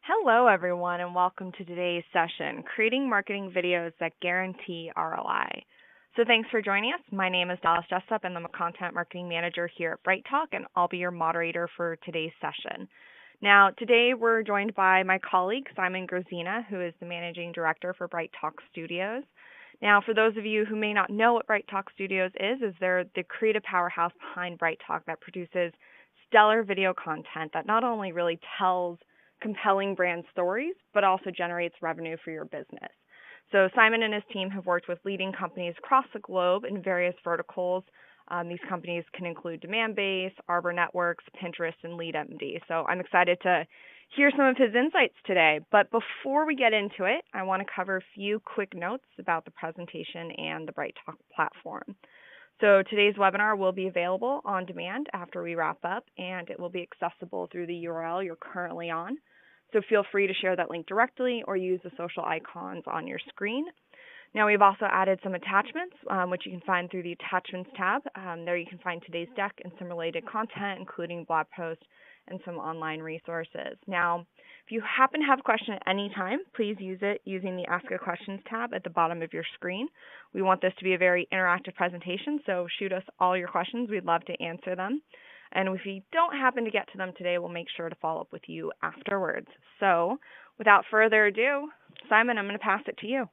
Hello, everyone, and welcome to today's session, Creating Marketing Videos That Guarantee ROI. So thanks for joining us. My name is Dallas Jessup, and I'm a Content Marketing Manager here at BrightTALK, and I'll be your moderator for today's session. Now, today we're joined by my colleague, Simon Grozina, who is the Managing Director for BrightTALK Studios. Now, for those of you who may not know what BrightTALK Studios is they're the creative powerhouse behind BrightTALK that produces stellar video content that not only really tells compelling brand stories, but also generates revenue for your business. So Simon and his team have worked with leading companies across the globe in various verticals. These companies can include Demandbase, Arbor Networks, Pinterest, and LeadMD. So I'm excited to hear some of his insights today. But before we get into it, I want to cover a few quick notes about the presentation and the BrightTALK platform. So today's webinar will be available on demand after we wrap up, and it will be accessible through the URL you're currently on. So feel free to share that link directly or use the social icons on your screen. Now we've also added some attachments, which you can find through the Attachments tab. There you can find today's deck and some related content, including blog posts and some online resources. Now, if you happen to have a question at any time, please use it using the Ask a Questions tab at the bottom of your screen. We want this to be a very interactive presentation, so shoot us all your questions. We'd love to answer them. And if we don't happen to get to them today, we'll make sure to follow up with you afterwards. So without further ado, Simon, I'm going to pass it to you.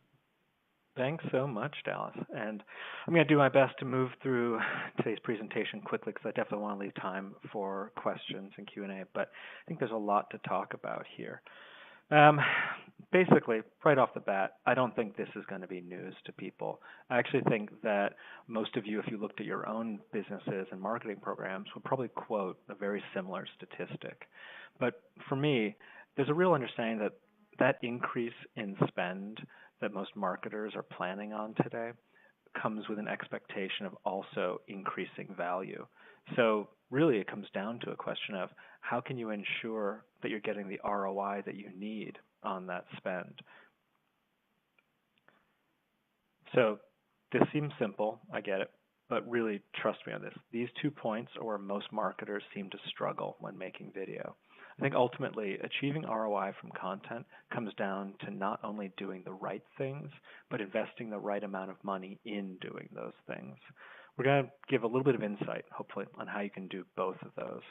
Thanks so much, Dallas. And I'm going to do my best to move through today's presentation quickly because I definitely want to leave time for questions and Q&A, but I think there's a lot to talk about here. Basically, right off the bat, I don't think this is going to be news to people. I actually think that most of you, if you looked at your own businesses and marketing programs, would probably quote a very similar statistic. But for me, there's a real understanding that that increase in spend that most marketers are planning on today comes with an expectation of also increasing value. So really it comes down to a question of how can you ensure that you're getting the ROI that you need on that spend. So this seems simple, I get it, but really trust me on this. These 2 points are where most marketers seem to struggle when making video. I think ultimately achieving ROI from content comes down to not only doing the right things, but investing the right amount of money in doing those things. We're going to give a little bit of insight, hopefully, on how you can do both of those.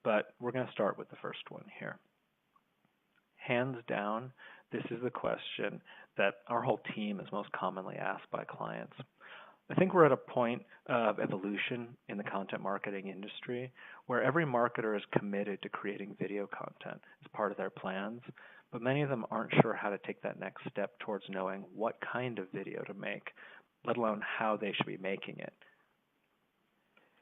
But we're going to start with the first one here. Hands down, this is the question that our whole team is most commonly asked by clients. I think we're at a point of evolution in the content marketing industry where every marketer is committed to creating video content as part of their plans, but many of them aren't sure how to take that next step towards knowing what kind of video to make, let alone how they should be making it.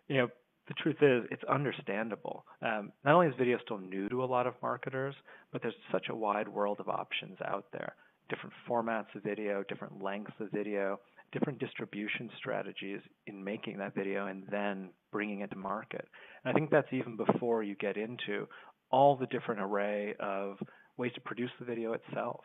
You know, the truth is, it's understandable. Not only is video still new to a lot of marketers, but there's such a wide world of options out there. Different formats of video, different lengths of video, different distribution strategies in making that video and then bringing it to market. And I think that's even before you get into all the different array of ways to produce the video itself.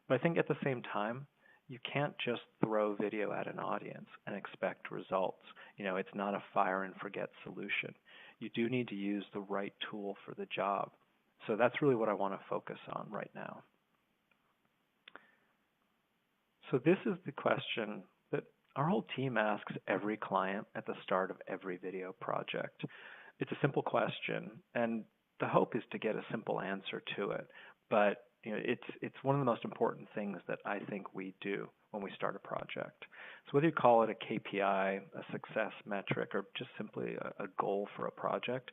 But I think at the same time, you can't just throw video at an audience and expect results. You know, it's not a fire and forget solution. You do need to use the right tool for the job. So that's really what I want to focus on right now. So this is the question that our whole team asks every client at the start of every video project. It's a simple question, and the hope is to get a simple answer to it. But you know, it's one of the most important things that I think we do when we start a project. So whether you call it a KPI, a success metric, or just simply a goal for a project,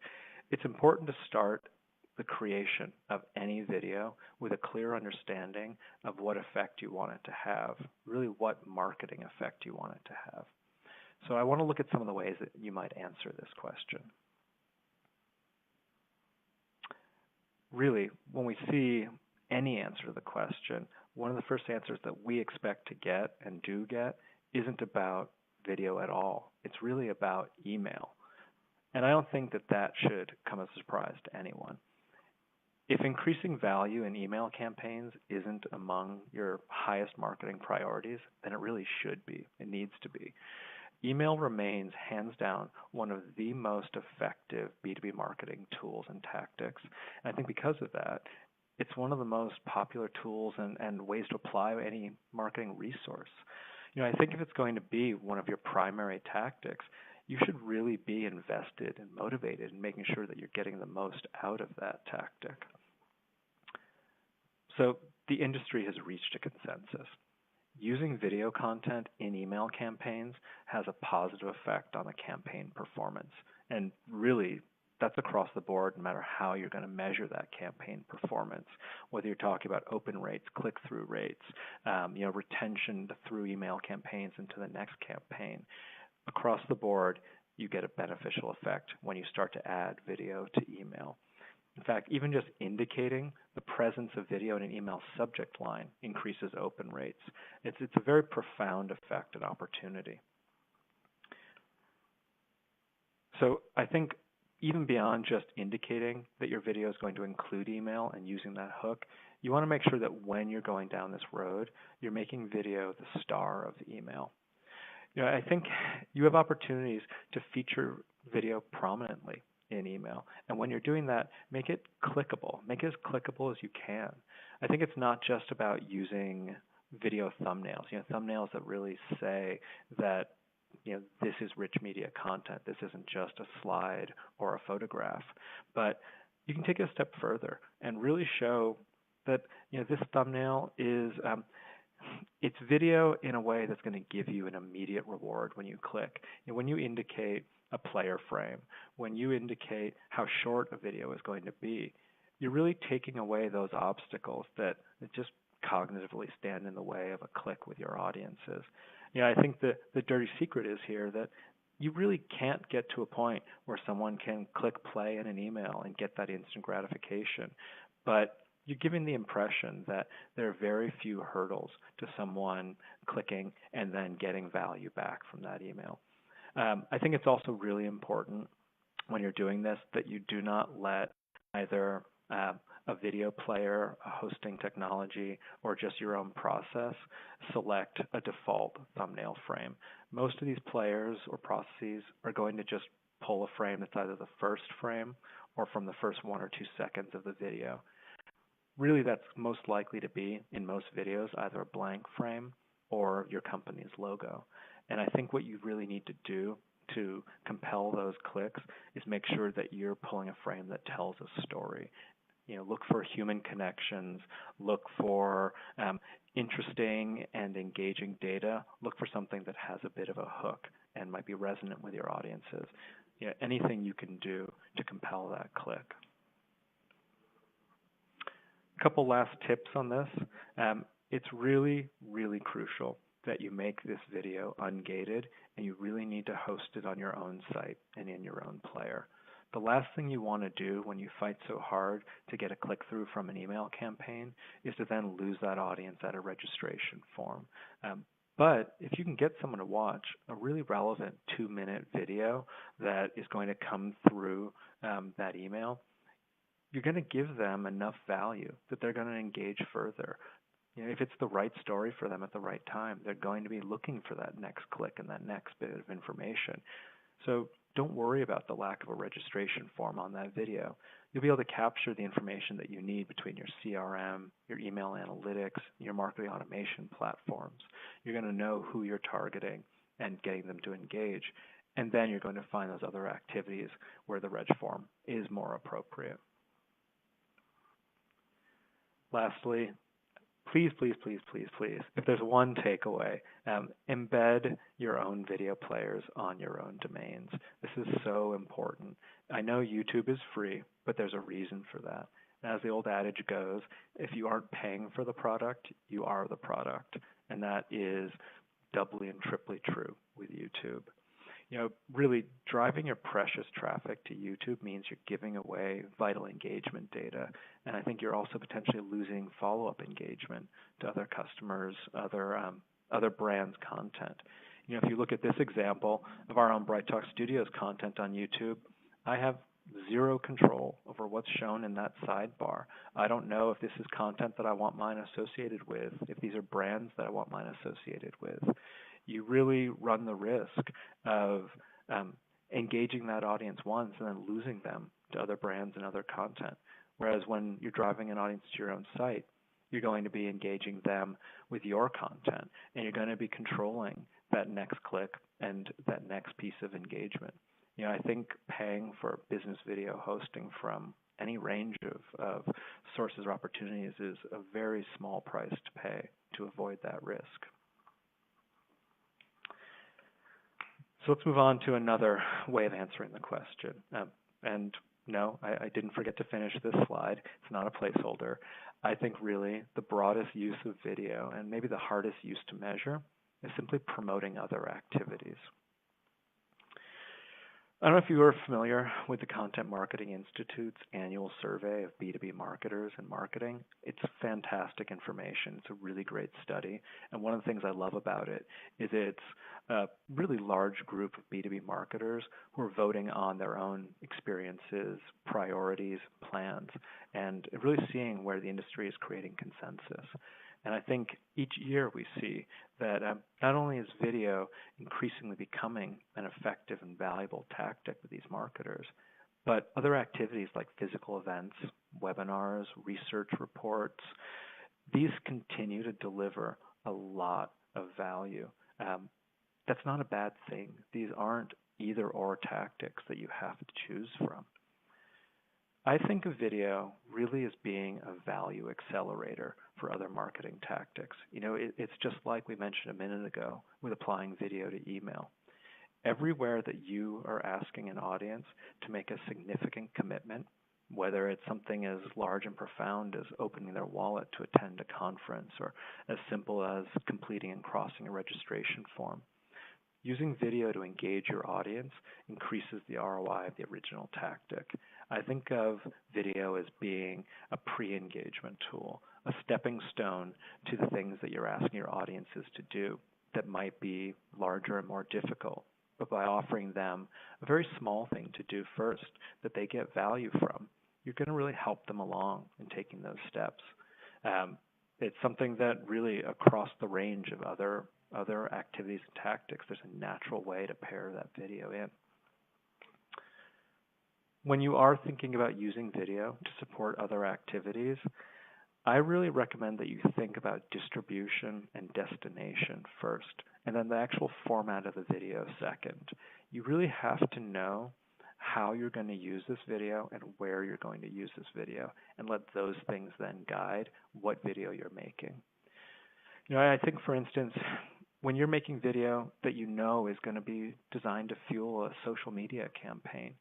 it's important to start the creation of any video with a clear understanding of what effect you want it to have, really what marketing effect you want it to have. So I want to look at some of the ways that you might answer this question. Really, when we see any answer to the question, one of the first answers that we expect to get and do get isn't about video at all. It's really about email. And I don't think that that should come as a surprise to anyone. If increasing value in email campaigns isn't among your highest marketing priorities, then it really should be. It needs to be. Email remains, hands down, one of the most effective B2B marketing tools and tactics. And I think because of that, it's one of the most popular tools and ways to apply any marketing resource. I think if it's going to be one of your primary tactics, you should really be invested and motivated in making sure that you're getting the most out of that tactic. So the industry has reached a consensus. Using video content in email campaigns has a positive effect on the campaign performance. And really, that's across the board, no matter how you're going to measure that campaign performance, whether you're talking about open rates, click-through rates, retention through email campaigns into the next campaign. Across the board, you get a beneficial effect when you start to add video to email. In fact, even just indicating the presence of video in an email subject line increases open rates. It's a very profound effect and opportunity. So I think even beyond just indicating that your video is going to include email and using that hook, you want to make sure that when you're going down this road, you're making video the star of the email. I think you have opportunities to feature video prominently in email. And when you're doing that, make it clickable. Make it as clickable as you can. I think it's not just about using video thumbnails, thumbnails that really say that this is rich media content. This isn't just a slide or a photograph. But you can take it a step further and really show that this thumbnail is it's video in a way that's going to give you an immediate reward when you click. When you indicate a player frame, when you indicate how short a video is going to be, you're really taking away those obstacles that just cognitively stand in the way of a click with your audiences. I think the dirty secret is here that you really can't get to a point where someone can click play in an email and get that instant gratification. But you're giving the impression that there are very few hurdles to someone clicking and then getting value back from that email. I think it's also really important when you're doing this that you do not let either a video player, a hosting technology, or just your own process select a default thumbnail frame. Most of these players or processes are going to just pull a frame that's either the first frame or from the first 1 or 2 seconds of the video. Really, that's most likely to be, in most videos, either a blank frame or your company's logo. And I think what you really need to do to compel those clicks is make sure that you're pulling a frame that tells a story. Look for human connections, look for interesting and engaging data, look for something that has a bit of a hook and might be resonant with your audiences. Anything you can do to compel that click. A couple last tips on this. It's really, really crucial that you make this video ungated, and you really need to host it on your own site and in your own player. The last thing you want to do when you fight so hard to get a click-through from an email campaign is to then lose that audience at a registration form. But if you can get someone to watch a really relevant 2-minute video that is going to come through that email, you're going to give them enough value that they're going to engage further. If it's the right story for them at the right time, they're going to be looking for that next click and that next bit of information. So don't worry about the lack of a registration form on that video. You'll be able to capture the information that you need between your CRM, your email analytics, your marketing automation platforms. You're going to know who you're targeting and getting them to engage. And then you're going to find those other activities where the reg form is more appropriate. Lastly, please, please, please, please, please, if there's one takeaway, embed your own video players on your own domains. This is so important. I know YouTube is free, but there's a reason for that. As the old adage goes, if you aren't paying for the product, you are the product. And that is doubly and triply true with YouTube. Really driving your precious traffic to YouTube means you're giving away vital engagement data. And I think you're also potentially losing follow-up engagement to other customers, other brands' content. If you look at this example of our own BrightTALK Studios content on YouTube, I have zero control over what's shown in that sidebar. I don't know if this is content that I want mine associated with, if these are brands that I want mine associated with. You really run the risk of engaging that audience once and then losing them to other brands and other content. Whereas when you're driving an audience to your own site, you're going to be engaging them with your content, and you're going to be controlling that next click and that next piece of engagement. I think paying for business video hosting from any range of sources or opportunities is a very small price to pay to avoid that risk. So let's move on to another way of answering the question. And no, I didn't forget to finish this slide. It's not a placeholder. I think really the broadest use of video, and maybe the hardest use to measure, is simply promoting other activities. I don't know if you are familiar with the Content Marketing Institute's annual survey of B2B marketers and marketing. It's fantastic information. It's a really great study. And one of the things I love about it is it's a really large group of B2B marketers who are voting on their own experiences, priorities, plans, and really seeing where the industry is creating consensus. And I think each year we see that not only is video increasingly becoming an effective and valuable tactic with these marketers, but other activities like physical events, webinars, research reports, these continue to deliver a lot of value. That's not a bad thing. These aren't either-or tactics that you have to choose from. I think of video really as being a value accelerator for other marketing tactics. It's just like we mentioned a minute ago with applying video to email. Everywhere that you are asking an audience to make a significant commitment, whether it's something as large and profound as opening their wallet to attend a conference or as simple as completing and crossing a registration form, using video to engage your audience increases the ROI of the original tactic. I think of video as being a pre-engagement tool, a stepping stone to the things that you're asking your audiences to do that might be larger and more difficult. But by offering them a very small thing to do first that they get value from, you're going to really help them along in taking those steps. It's something that really across the range of other activities and tactics, there's a natural way to pair that video in. When you are thinking about using video to support other activities, I really recommend that you think about distribution and destination first, and then the actual format of the video second. You really have to know how you're going to use this video and where you're going to use this video, and let those things then guide what video you're making. I think, for instance, when you're making video that you know is going to be designed to fuel a social media campaign,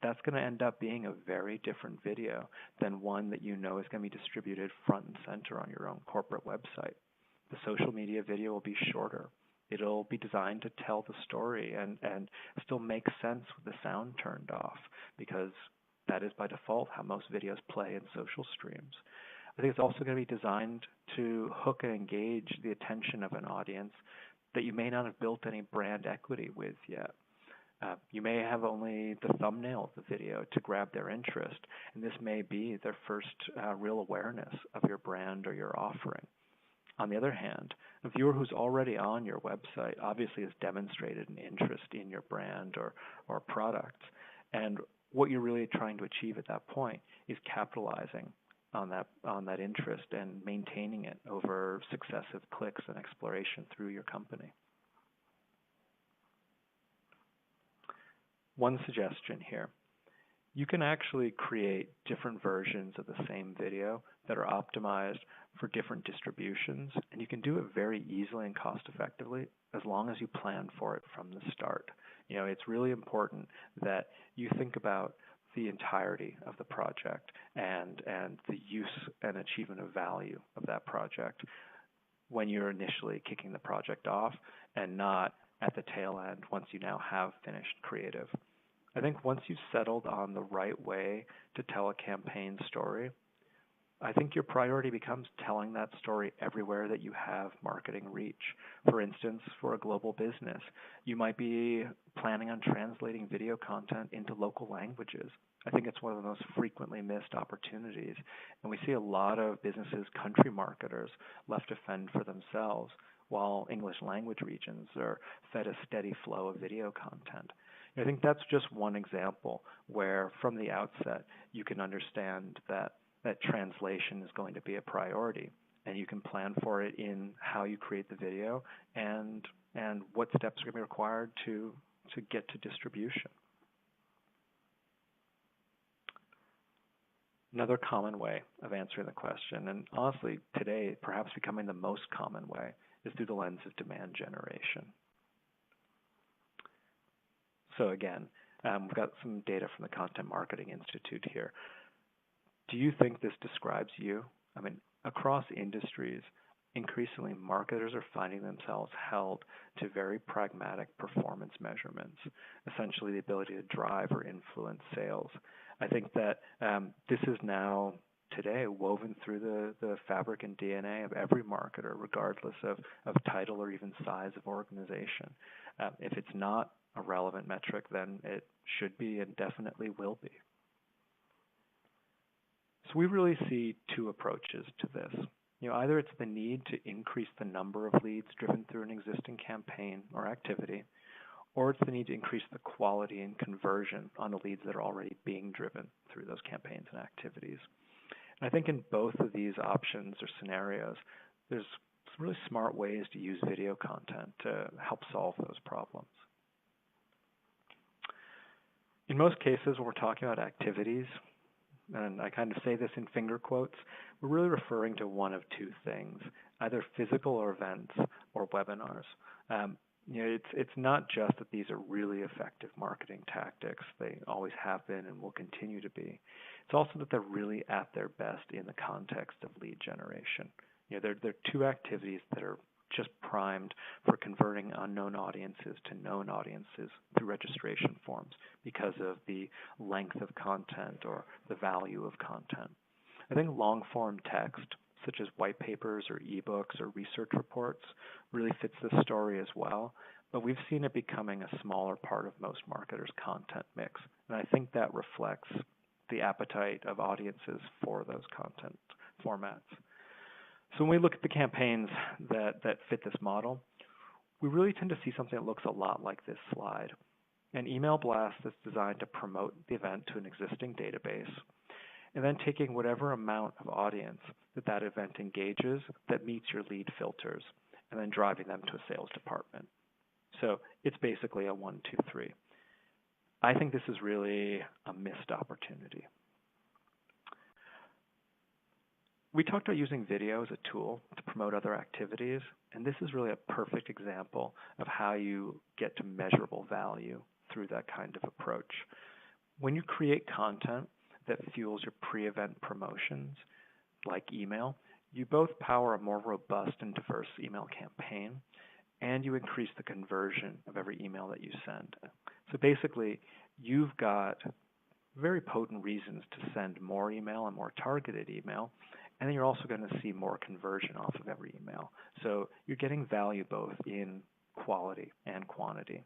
that's going to end up being a very different video than one that you know is going to be distributed front and center on your own corporate website. The social media video will be shorter. It'll be designed to tell the story and still make sense with the sound turned off, because that is by default how most videos play in social streams. I think it's also going to be designed to hook and engage the attention of an audience that you may not have built any brand equity with yet. You may have only the thumbnail of the video to grab their interest, and this may be their first real awareness of your brand or your offering. On the other hand, a viewer who's already on your website obviously has demonstrated an interest in your brand or products, and what you're really trying to achieve at that point is capitalizing on that interest and maintaining it over successive clicks and exploration through your company. One suggestion here. You can actually create different versions of the same video that are optimized for different distributions, and you can do it very easily and cost effectively as long as you plan for it from the start. It's really important that you think about the entirety of the project and the use and achievement of value of that project when you're initially kicking the project off, and not at the tail end once you now have finished creative. I think once you've settled on the right way to tell a campaign story, I think your priority becomes telling that story everywhere that you have marketing reach. For instance, for a global business, you might be planning on translating video content into local languages. I think it's one of the most frequently missed opportunities, and we see a lot of businesses, country marketers, left to fend for themselves, while English language regions are fed a steady flow of video content. I think that's just one example where, from the outset, you can understand that that translation is going to be a priority. And you can plan for it in how you create the video and what steps are going to be required to get to distribution. Another common way of answering the question, and honestly today perhaps becoming the most common way, is through the lens of demand generation. So again, we've got some data from the Content Marketing Institute here. Do you think this describes you? I mean, across industries, increasingly marketers are finding themselves held to very pragmatic performance measurements, essentially the ability to drive or influence sales. I think that this is now today woven through the fabric and DNA of every marketer, regardless of title or even size of organization. If it's not a relevant metric, then it should be and definitely will be. So we really see two approaches to this. Either it's the need to increase the number of leads driven through an existing campaign or activity, or it's the need to increase the quality and conversion on the leads that are already being driven through those campaigns and activities. And I think in both of these options or scenarios, there's some really smart ways to use video content to help solve those problems. In most cases, when we're talking about activities, and I kind of say this in finger quotes, we're really referring to one of two things, either physical or events or webinars. It's not just that these are really effective marketing tactics. They always have been and will continue to be. It's also that they're really at their best in the context of lead generation. They're two activities that are just primed for converting unknown audiences to known audiences through registration forms because of the length of content or the value of content. I think long-form text, such as white papers or ebooks or research reports, really fits this story as well, but we've seen it becoming a smaller part of most marketers' content mix, and I think that reflects the appetite of audiences for those content formats. So when we look at the campaigns that fit this model, we really tend to see something that looks a lot like this slide. An email blast that's designed to promote the event to an existing database, and then taking whatever amount of audience that event engages that meets your lead filters, and then driving them to a sales department. So it's basically a 1, 2, 3. I think this is really a missed opportunity. We talked about using video as a tool to promote other activities, and this is really a perfect example of how you get to measurable value through that kind of approach. When you create content that fuels your pre-event promotions, like email, you both power a more robust and diverse email campaign, and you increase the conversion of every email that you send. So basically, you've got very potent reasons to send more email and more targeted email, and then you're also going to see more conversion off of every email. So you're getting value both in quality and quantity.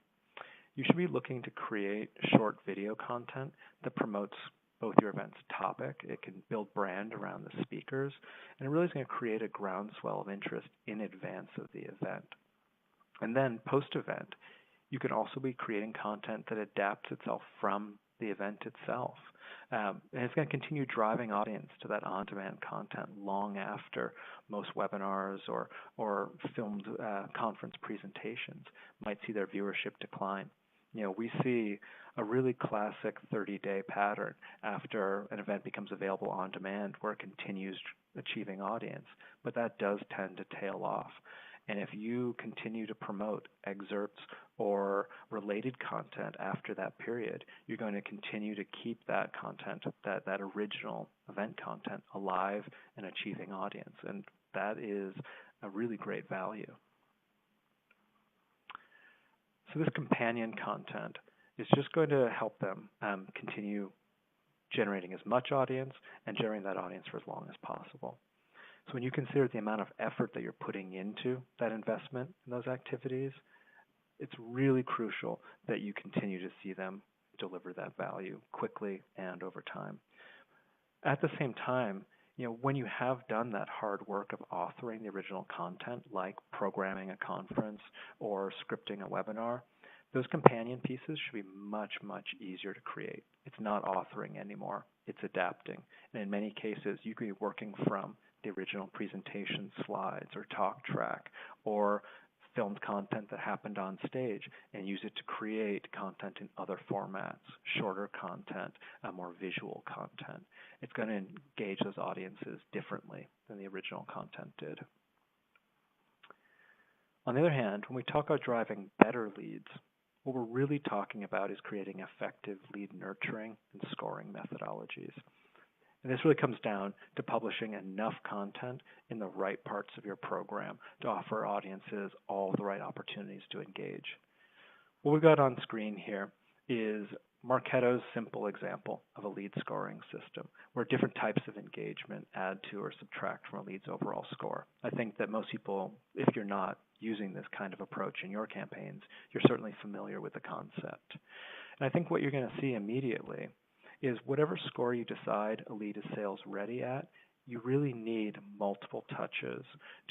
You should be looking to create short video content that promotes both your event's topic. It can build brand around the speakers, and it really is going to create a groundswell of interest in advance of the event. And then post-event, you can also be creating content that adapts itself from the event itself. And it's going to continue driving audience to that on-demand content long after most webinars or filmed conference presentations might see their viewership decline. We see a really classic 30-day pattern after an event becomes available on demand where it continues achieving audience, but that does tend to tail off. And if you continue to promote excerpts or related content after that period, you're going to continue to keep that content, that original event content, alive and achieving audience. And that is a really great value. So this companion content is just going to help them continue generating as much audience and generating that audience for as long as possible. So when you consider the amount of effort that you're putting into that investment in those activities, it's really crucial that you continue to see them deliver that value quickly and over time. At the same time, when you have done that hard work of authoring the original content, like programming a conference or scripting a webinar, Those companion pieces should be much, much easier to create. It's not authoring anymore. It's adapting. And in many cases, you could be working from the original presentation slides or talk track or filmed content that happened on stage and use it to create content in other formats, shorter content, more visual content. It's going to engage those audiences differently than the original content did. On the other hand, when we talk about driving better leads, what we're really talking about is creating effective lead nurturing and scoring methodologies. And this really comes down to publishing enough content in the right parts of your program to offer audiences all the right opportunities to engage. What we've got on screen here is Marketo's simple example of a lead scoring system, where different types of engagement add to or subtract from a lead's overall score. I think that most people, if you're not using this kind of approach in your campaigns, you're certainly familiar with the concept. And I think what you're going to see immediately is whatever score you decide a lead is sales ready at, you really need multiple touches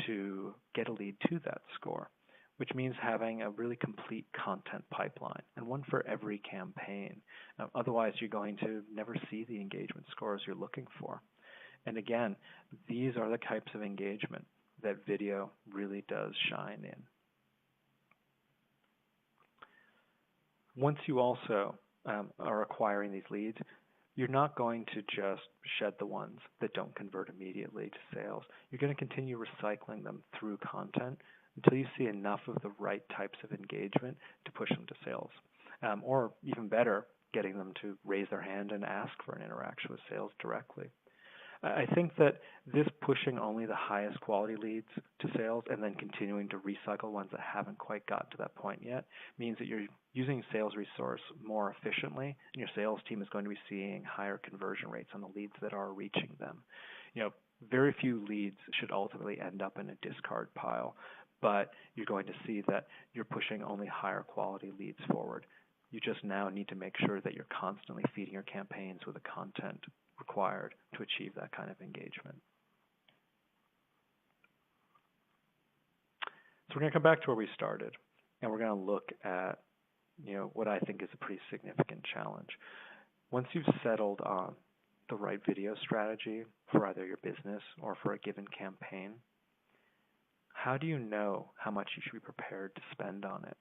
to get a lead to that score, which means having a really complete content pipeline and one for every campaign. Otherwise, you're going to never see the engagement scores you're looking for. And again, these are the types of engagement that video really does shine in. Once you also are acquiring these leads, you're not going to just shed the ones that don't convert immediately to sales. You're going to continue recycling them through content until you see enough of the right types of engagement to push them to sales. Or even better, getting them to raise their hand and ask for an interaction with sales directly. I think that this pushing only the highest quality leads to sales and then continuing to recycle ones that haven't quite gotten to that point yet means that you're using sales resource more efficiently, and your sales team is going to be seeing higher conversion rates on the leads that are reaching them. Very few leads should ultimately end up in a discard pile, but you're going to see that you're pushing only higher quality leads forward. You just now need to make sure that you're constantly feeding your campaigns with the content required to achieve that kind of engagement. So we're going to come back to where we started, and we're going to look at what I think is a pretty significant challenge. Once you've settled on the right video strategy for either your business or for a given campaign, how do you know how much you should be prepared to spend on it?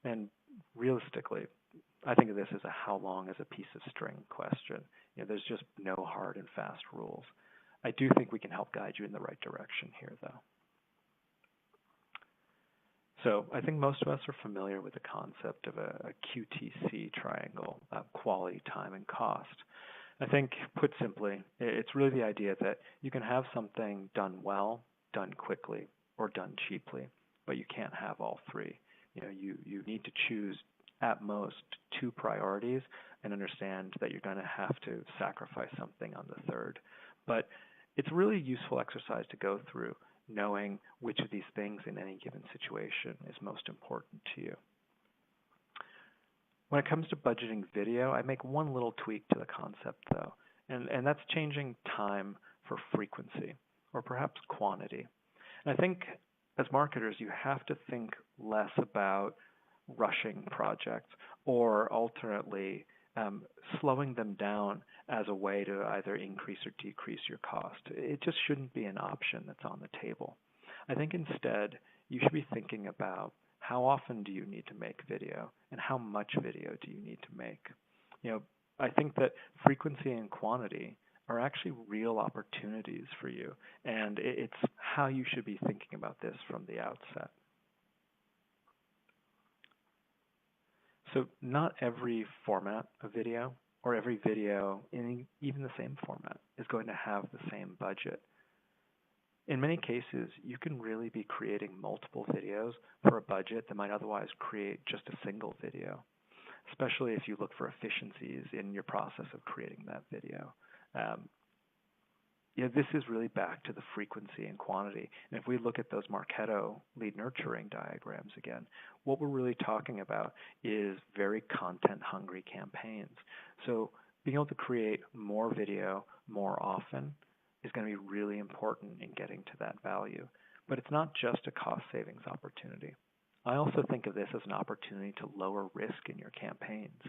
And realistically, I think of this as a how long is a piece of string question. There's just no hard and fast rules. I do think we can help guide you in the right direction here, though. So I think most of us are familiar with the concept of a QTC triangle, quality, time, and cost. I think, put simply, it's really the idea that you can have something done well, done quickly, or done cheaply, but you can't have all three. You need to choose at most two priorities and understand that you're going to have to sacrifice something on the third. But it's a really useful exercise to go through, knowing which of these things in any given situation is most important to you. When it comes to budgeting video, I make one little tweak to the concept, though, and that's changing time for frequency, or perhaps quantity. And I think as marketers, you have to think less about rushing projects or alternately slowing them down as a way to either increase or decrease your cost. It just shouldn't be an option that's on the table. I think instead you should be thinking about how often do you need to make video and how much video do you need to make. I think that frequency and quantity are actually real opportunities for you, and it's how you should be thinking about this from the outset. So not every format of video or every video in even the same format is going to have the same budget. In many cases, you can really be creating multiple videos for a budget that might otherwise create just a single video, especially if you look for efficiencies in your process of creating that video. This is really back to the frequency and quantity. And if we look at those Marketo lead nurturing diagrams again, what we're really talking about is very content-hungry campaigns. So being able to create more video more often is going to be really important in getting to that value. But it's not just a cost savings opportunity. I also think of this as an opportunity to lower risk in your campaigns.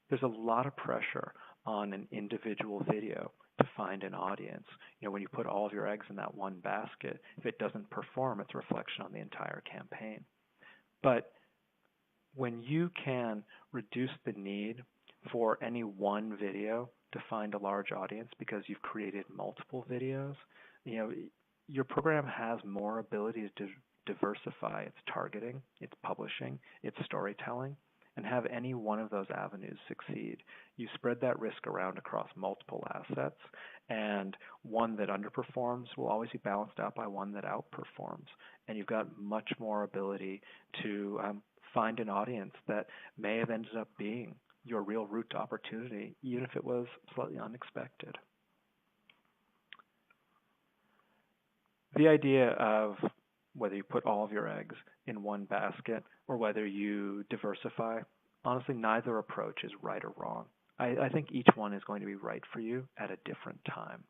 There's a lot of pressure on an individual video to find an audience. When you put all of your eggs in that one basket, if it doesn't perform, it's a reflection on the entire campaign. But when you can reduce the need for any one video to find a large audience because you've created multiple videos, your program has more ability to diversify its targeting, its publishing, its storytelling, and have any one of those avenues succeed. You spread that risk around across multiple assets, and one that underperforms will always be balanced out by one that outperforms. And you've got much more ability to find an audience that may have ended up being your real route to opportunity, even if it was slightly unexpected. The idea of whether you put all of your eggs in one basket or whether you diversify, honestly, neither approach is right or wrong. I think each one is going to be right for you at a different time.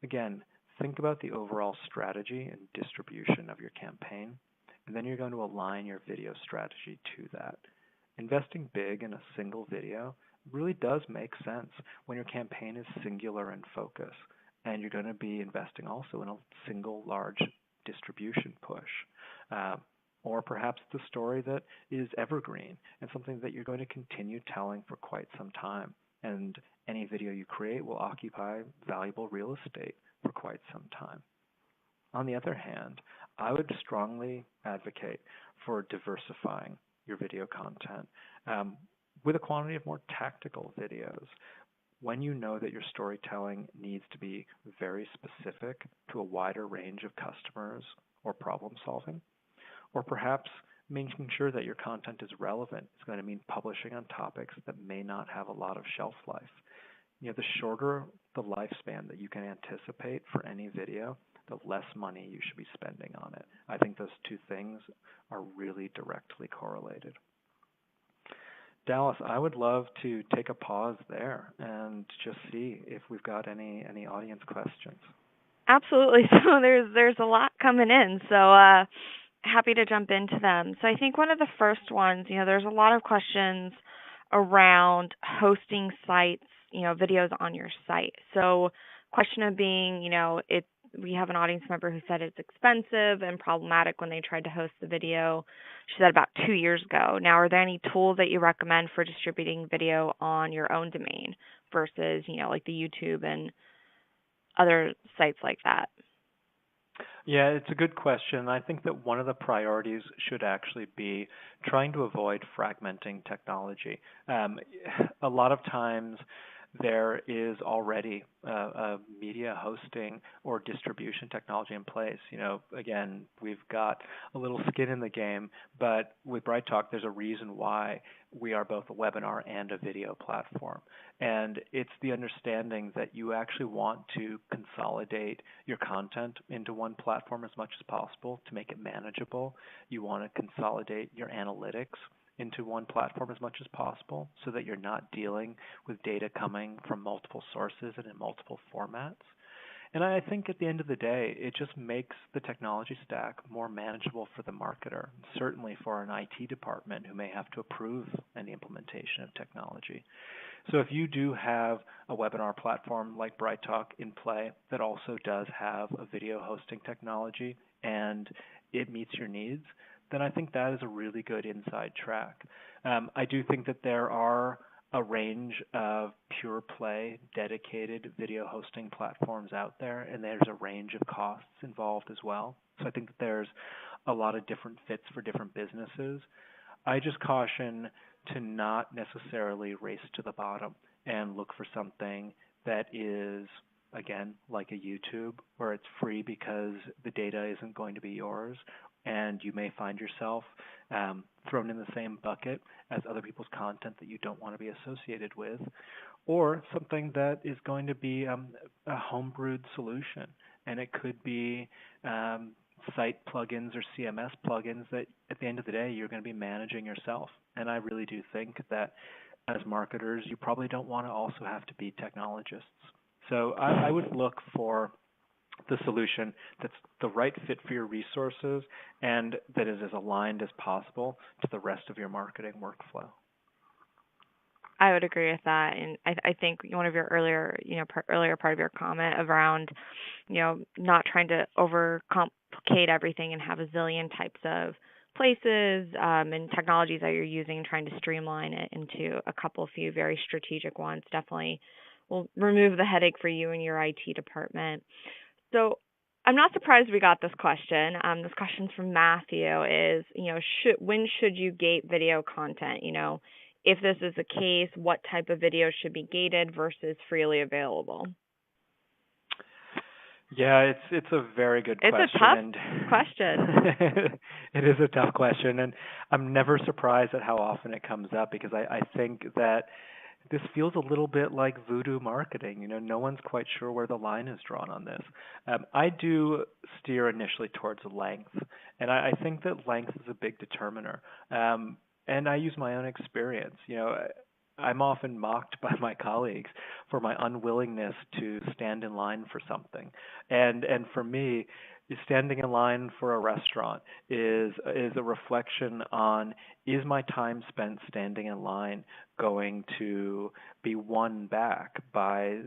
Again, think about the overall strategy and distribution of your campaign, and then you're going to align your video strategy to that. Investing big in a single video really does make sense when your campaign is singular in focus, and you're going to be investing also in a single large distribution push. Or perhaps the story that is evergreen and something that you're going to continue telling for quite some time. And any video you create will occupy valuable real estate for quite some time. On the other hand, I would strongly advocate for diversifying your video content with a quantity of more tactical videos. When you know that your storytelling needs to be very specific to a wider range of customers or problem solving, or perhaps making sure that your content is relevant is going to mean publishing on topics that may not have a lot of shelf life. The shorter the lifespan that you can anticipate for any video, the less money you should be spending on it. I think those two things are really directly correlated. Dallas, I would love to take a pause there and just see if we've got any audience questions. Absolutely. So there's a lot coming in. So happy to jump into them. So I think one of the first ones, there's a lot of questions around hosting sites, videos on your site. So question of being, we have an audience member who said it's expensive and problematic when they tried to host the video. She said about 2 years ago. Now, are there any tools that you recommend for distributing video on your own domain versus, like the YouTube and other sites like that? Yeah, it's a good question. I think that one of the priorities should actually be trying to avoid fragmenting technology. A lot of times there is already a media hosting or distribution technology in place. Again, we've got a little skin in the game, but with BrightTALK, there's a reason why we are both a webinar and a video platform. And it's the understanding that you actually want to consolidate your content into one platform as much as possible to make it manageable. You want to consolidate your analytics into one platform as much as possible so that you're not dealing with data coming from multiple sources and in multiple formats. And I think at the end of the day, it just makes the technology stack more manageable for the marketer, certainly for an IT department who may have to approve any implementation of technology. So if you do have a webinar platform like BrightTALK in play that also does have a video hosting technology and it meets your needs, then I think that is a really good inside track. I do think that there are a range of pure play dedicated video hosting platforms out there, and there's a range of costs involved as well. So I think that there's a lot of different fits for different businesses. I just caution to not necessarily race to the bottom and look for something that is, again, like a YouTube, where it's free because the data isn't going to be yours, and you may find yourself thrown in the same bucket as other people's content that you don't want to be associated with, or something that is going to be a homebrewed solution. And it could be site plugins or CMS plugins that at the end of the day you're going to be managing yourself. And I really do think that as marketers, you probably don't want to also have to be technologists. So I would look for the solution that's the right fit for your resources and that is as aligned as possible to the rest of your marketing workflow. I would agree with that, and I think one of your earlier, earlier part of your comment around, not trying to overcomplicate everything and have a zillion types of places and technologies that you're using, trying to streamline it into a few very strategic ones, definitely will remove the headache for you and your IT department. So I'm not surprised we got this question. This question's from Matthew is, when should you gate video content? If this is the case, what type of video should be gated versus freely available? Yeah, it's a very good question. It's a tough question. It is a tough question, and I'm never surprised at how often it comes up because I think that this feels a little bit like voodoo marketing. No one's quite sure where the line is drawn on this. I do steer initially towards length, and I think that length is a big determiner. And I use my own experience. I'm often mocked by my colleagues for my unwillingness to stand in line for something. And for me, standing in line for a restaurant is a reflection on, is my time spent standing in line going to be won back by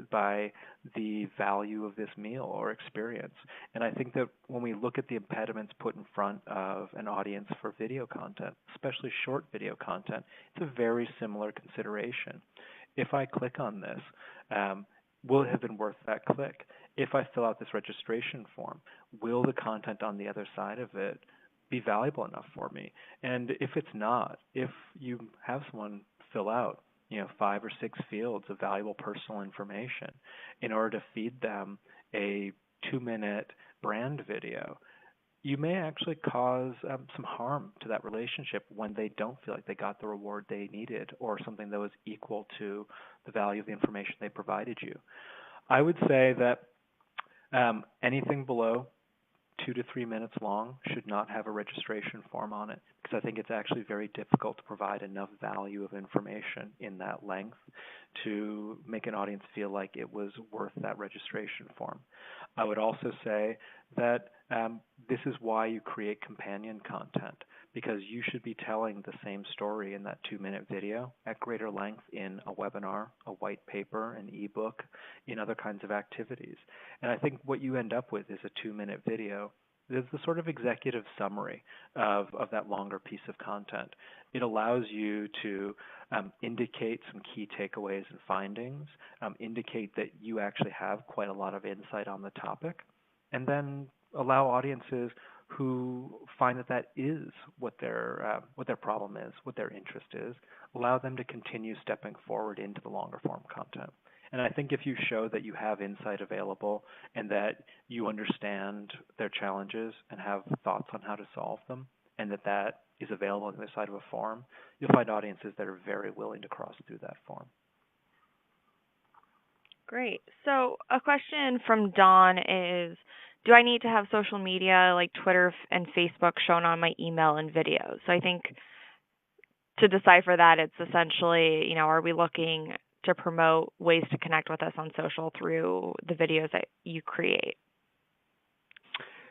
the value of this meal or experience? And I think that when we look at the impediments put in front of an audience for video content, especially short video content, it's a very similar consideration. If I click on this, will it have been worth that click? If I fill out this registration form, will the content on the other side of it be valuable enough for me? And if it's not, if you have someone fill out 5 or 6 fields of valuable personal information in order to feed them a 2-minute brand video, you may actually cause some harm to that relationship when they don't feel like they got the reward they needed or something that was equal to the value of the information they provided you. I would say that anything below 2 to 3 minutes long should not have a registration form on it, because I think it's actually very difficult to provide enough value of information in that length to make an audience feel like it was worth that registration form. I would also say that this is why you create companion content, because you should be telling the same story in that 2-minute video at greater length in a webinar, a white paper, an ebook, in other kinds of activities. And I think what you end up with is a 2-minute video. There's the sort of executive summary of that longer piece of content. It allows you to indicate some key takeaways and findings, indicate that you actually have quite a lot of insight on the topic, and then allow audiences who find that is what their problem is, what their interest is, allow them to continue stepping forward into the longer form content. And I think if you show that you have insight available and that you understand their challenges and have thoughts on how to solve them, and that is available on the other side of a form, you'll find audiences that are very willing to cross through that form. Great. So a question from Dawn is, do I need to have social media like Twitter and Facebook shown on my email and videos? So I think to decipher that, it's essentially, are we looking to promote ways to connect with us on social through the videos that you create?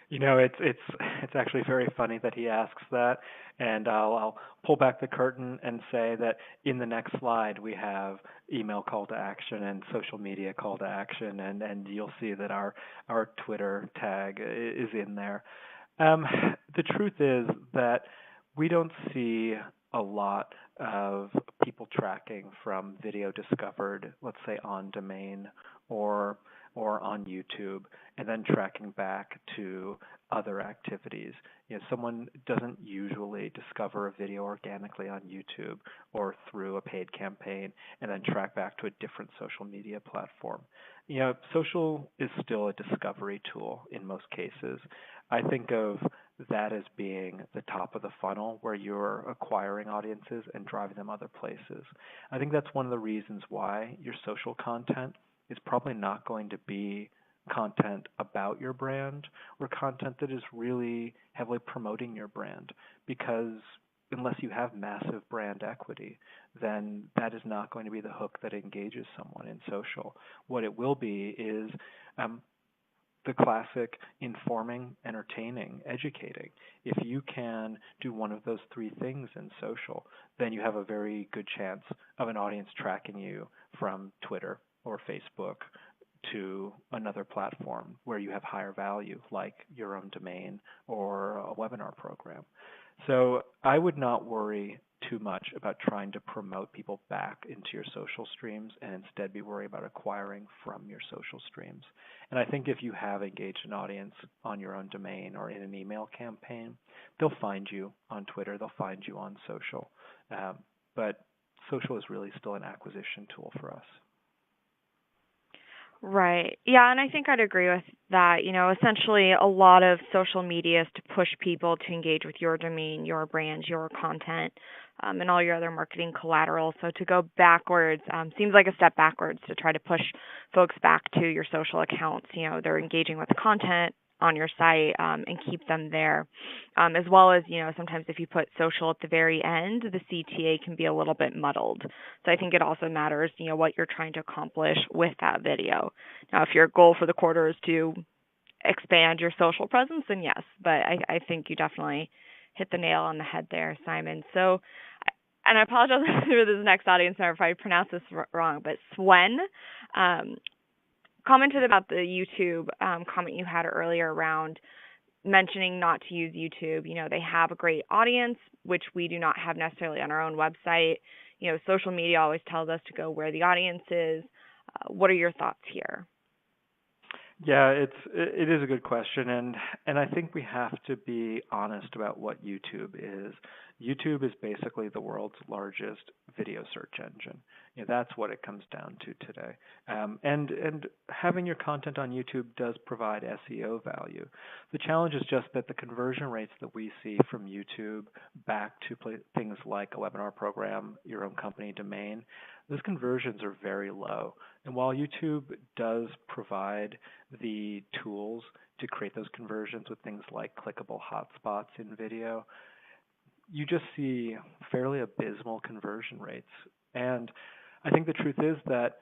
It's actually very funny that he asks that, and I'll pull back the curtain and say that in the next slide we have email call to action and social media call to action, and you'll see that our Twitter tag is in there. The truth is that we don't see a lot of people tracking from video discovered, let's say on domain or on YouTube, and then tracking back to other activities. Someone doesn't usually discover a video organically on YouTube or through a paid campaign and then track back to a different social media platform. Social is still a discovery tool in most cases. I think of that as being the top of the funnel where you're acquiring audiences and driving them other places. I think that's one of the reasons why your social content is probably not going to be content about your brand or content that is really heavily promoting your brand, because unless you have massive brand equity, then that is not going to be the hook that engages someone in social. What it will be is the classic informing, entertaining, educating. If you can do one of those three things in social, then you have a very good chance of an audience tracking you from Twitter or Facebook to another platform where you have higher value, like your own domain or a webinar program. So I would not worry too much about trying to promote people back into your social streams and instead be worried about acquiring from your social streams. And I think if you have engaged an audience on your own domain or in an email campaign, they'll find you on Twitter, they'll find you on social. But social is really still an acquisition tool for us. Right. Yeah, and I think I'd agree with that. Essentially a lot of social media is to push people to engage with your domain, your brand, your content, and all your other marketing collateral. So to go backwards seems like a step backwards to try to push folks back to your social accounts. They're engaging with the content on your site and keep them there. As well as, sometimes if you put social at the very end, the CTA can be a little bit muddled. So I think it also matters, what you're trying to accomplish with that video. Now, if your goal for the quarter is to expand your social presence, then yes. But I think you definitely hit the nail on the head there, Simon. So, and I apologize for this next audience member if I pronounce this wrong, but Swen commented about the YouTube comment you had earlier around mentioning not to use YouTube. They have a great audience, which we do not have necessarily on our own website. Social media always tells us to go where the audience is. What are your thoughts here? Yeah, it is a good question, and I think we have to be honest about what YouTube is. YouTube is basically the world's largest video search engine. That's what it comes down to today. And having your content on YouTube does provide SEO value. The challenge is just that the conversion rates that we see from YouTube back to things like a webinar program, your own company domain, those conversions are very low. And while YouTube does provide the tools to create those conversions with things like clickable hotspots in video, you just see fairly abysmal conversion rates. And I think the truth is that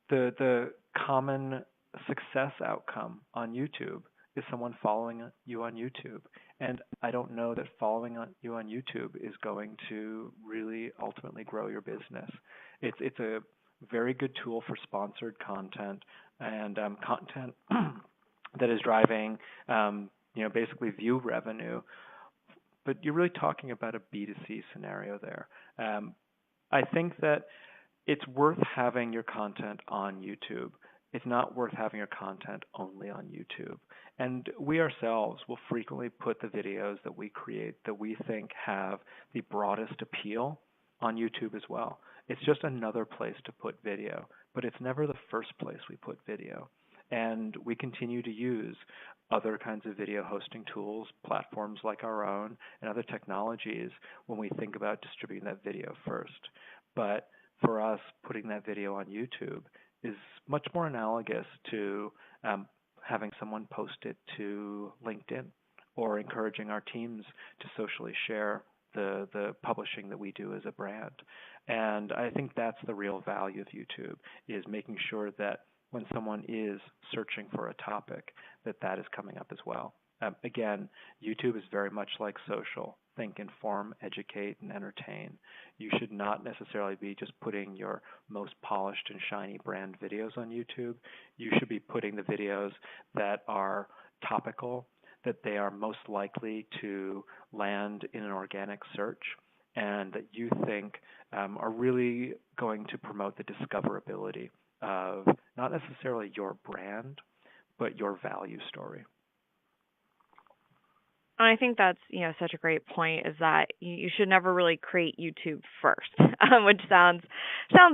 the common success outcome on YouTube is someone following you on YouTube. And I don't know that following you on YouTube is going to really ultimately grow your business. It's a very good tool for sponsored content and content that is driving basically view revenue. But you're really talking about a B2C scenario there. I think that it's worth having your content on YouTube. It's not worth having your content only on YouTube. And we ourselves will frequently put the videos that we create that we think have the broadest appeal on YouTube as well. It's just another place to put video, but it's never the first place we put video. And we continue to use other kinds of video hosting tools, platforms like our own, and other technologies when we think about distributing that video first. But for us, putting that video on YouTube is much more analogous to having someone post it to LinkedIn or encouraging our teams to socially share the publishing that we do as a brand. And I think that's the real value of YouTube, is making sure that when someone is searching for a topic, that is coming up as well. Again, YouTube is very much like social. Think, inform, educate, and entertain. You should not necessarily be just putting your most polished and shiny brand videos on YouTube. You should be putting the videos that are topical, that they are most likely to land in an organic search, and that you think are really going to promote the discoverability of not necessarily your brand, but your value story. I think that's such a great point, is that you should never really create YouTube first, which sounds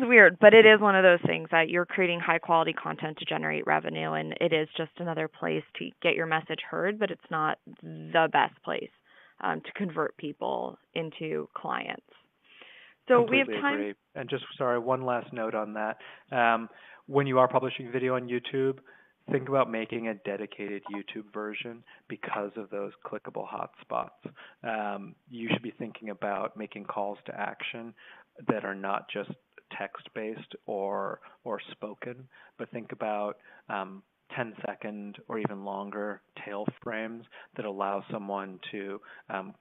weird, but it is one of those things that you're creating high quality content to generate revenue, and it is just another place to get your message heard, but it's not the best place to convert people into clients. So Completely we have time. agree. And just one last note on that. When you are publishing video on YouTube, think about making a dedicated YouTube version because of those clickable hotspots. You should be thinking about making calls to action that are not just text-based or spoken, but think about 10-second or even longer tail frames that allow someone to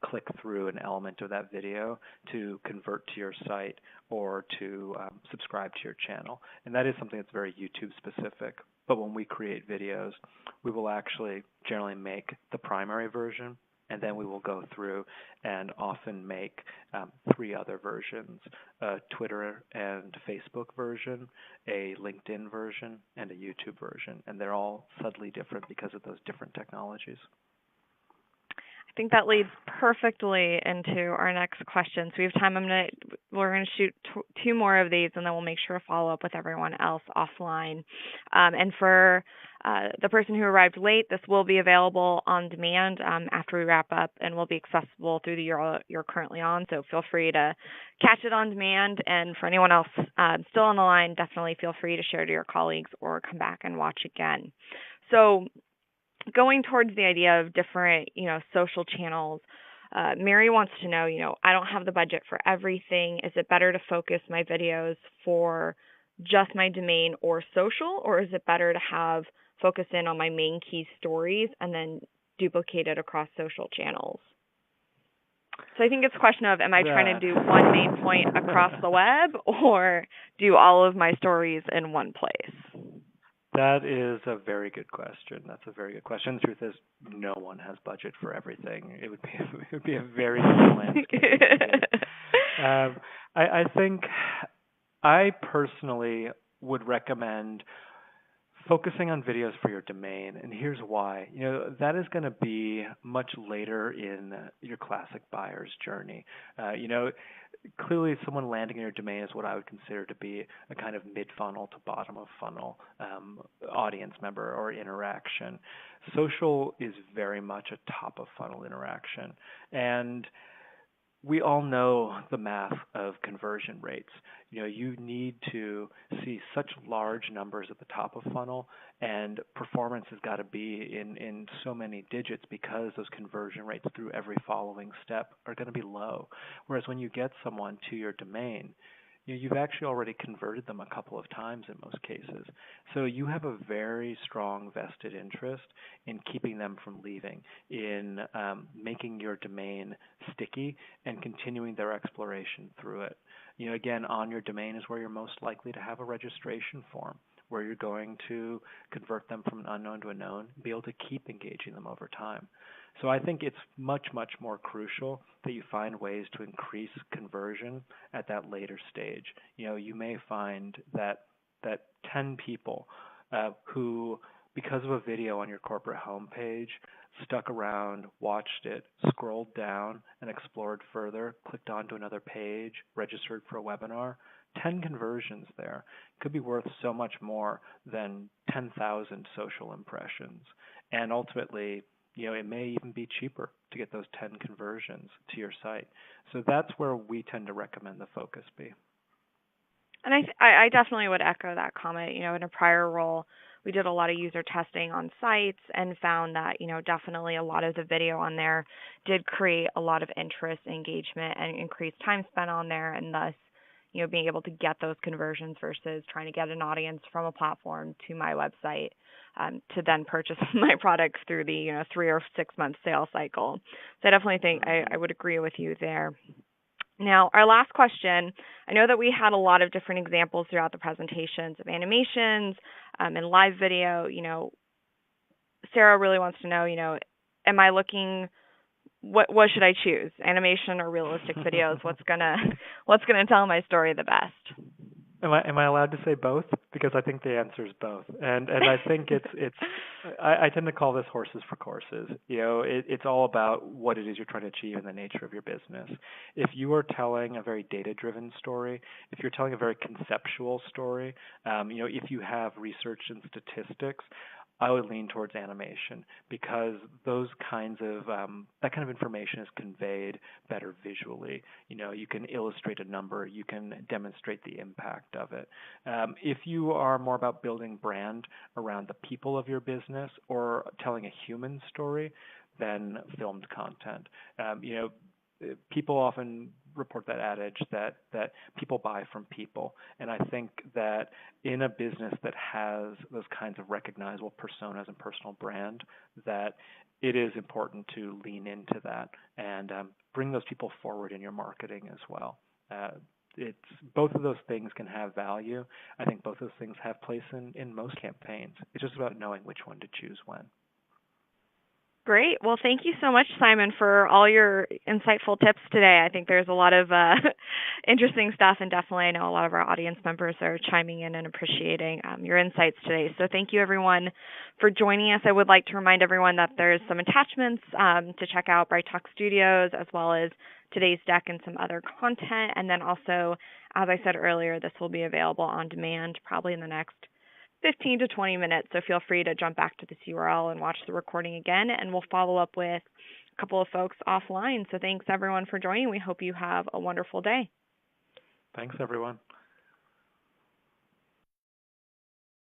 click through an element of that video to convert to your site or to subscribe to your channel. And that is something that's very YouTube specific. But when we create videos, we will actually generally make the primary version, and then we will go through and often make 3 other versions: a Twitter and Facebook version, a LinkedIn version, and a YouTube version. And they're all subtly different because of those different technologies. I think that leads perfectly into our next question. So we have time. We're going to shoot 2 more of these, and then we'll make sure to follow up with everyone else offline. And for the person who arrived late, this will be available on demand after we wrap up, and will be accessible through the URL you're currently on. So feel free to catch it on demand. And for anyone else still on the line, definitely feel free to share to your colleagues or come back and watch again. So going towards the idea of different, social channels, Mary wants to know, I don't have the budget for everything. Is it better to focus my videos for just my domain or social, or is it better to have focus in on my main key stories and then duplicate it across social channels? So I think it's a question of, am I trying to do one main point across the web, or do all of my stories in one place? That is a very good question. That's a very good question. The truth is, no one has budget for everything. It would be a very different landscape. I think I personally would recommend focusing on videos for your domain, and here's why. That is going to be much later in your classic buyer's journey. Clearly someone landing in your domain is what I would consider to be a kind of mid-funnel to bottom-of-funnel audience member or interaction. Social is very much a top-of-funnel interaction. And we all know the math of conversion rates. You need to see such large numbers at the top of funnel, and performance has got to be in so many digits because those conversion rates through every following step are going to be low. Whereas when you get someone to your domain, you've actually already converted them a couple of times in most cases. So you have a very strong vested interest in keeping them from leaving, in making your domain sticky and continuing their exploration through it. Again, on your domain is where you're most likely to have a registration form, where you're going to convert them from an unknown to a known, be able to keep engaging them over time. So I think it's much, much more crucial that you find ways to increase conversion at that later stage. You may find that 10 people who, because of a video on your corporate homepage, stuck around, watched it, scrolled down, and explored further, clicked onto another page, registered for a webinar. 10 conversions there could be worth so much more than 10,000 social impressions. And ultimately, it may even be cheaper to get those 10 conversions to your site. So that's where we tend to recommend the focus be. And I definitely would echo that comment. In a prior role, we did a lot of user testing on sites and found that, definitely a lot of the video on there did create a lot of interest, engagement, and increased time spent on there, and thus, being able to get those conversions versus trying to get an audience from a platform to my website to then purchase my products through the 3 or 6 month sales cycle. So I definitely think I would agree with you there. Now, our last question, I know that we had a lot of different examples throughout the presentations of animations and live video. Sarah really wants to know, am I looking, what should I choose, animation or realistic videos? What's gonna tell my story the best? Am I allowed to say both? Because I think the answer is both, and I think I tend to call this horses for courses. It's all about what it is you're trying to achieve and the nature of your business. If you are telling a very data-driven story, if you're telling a very conceptual story, if you have research and statistics, I would lean towards animation, because those kinds of that kind of information is conveyed better visually. You can illustrate a number, you can demonstrate the impact of it. If you are more about building brand around the people of your business or telling a human story, then filmed content. People often report that adage that people buy from people. And I think that in a business that has those kinds of recognizable personas and personal brand, that it is important to lean into that and bring those people forward in your marketing as well. It's both of those things can have value. I think both of those things have place in most campaigns. It's just about knowing which one to choose when. Great. Well, thank you so much, Simon, for all your insightful tips today. I think there's a lot of interesting stuff, and definitely I know a lot of our audience members are chiming in and appreciating your insights today. So thank you, everyone, for joining us. I would like to remind everyone that there's some attachments to check out BrightTALK Studios, as well as today's deck and some other content. And then also, as I said earlier, this will be available on demand probably in the next 15 to 20 minutes. So feel free to jump back to this URL and watch the recording again, and we'll follow up with a couple of folks offline. So thanks everyone for joining. We hope you have a wonderful day. Thanks everyone.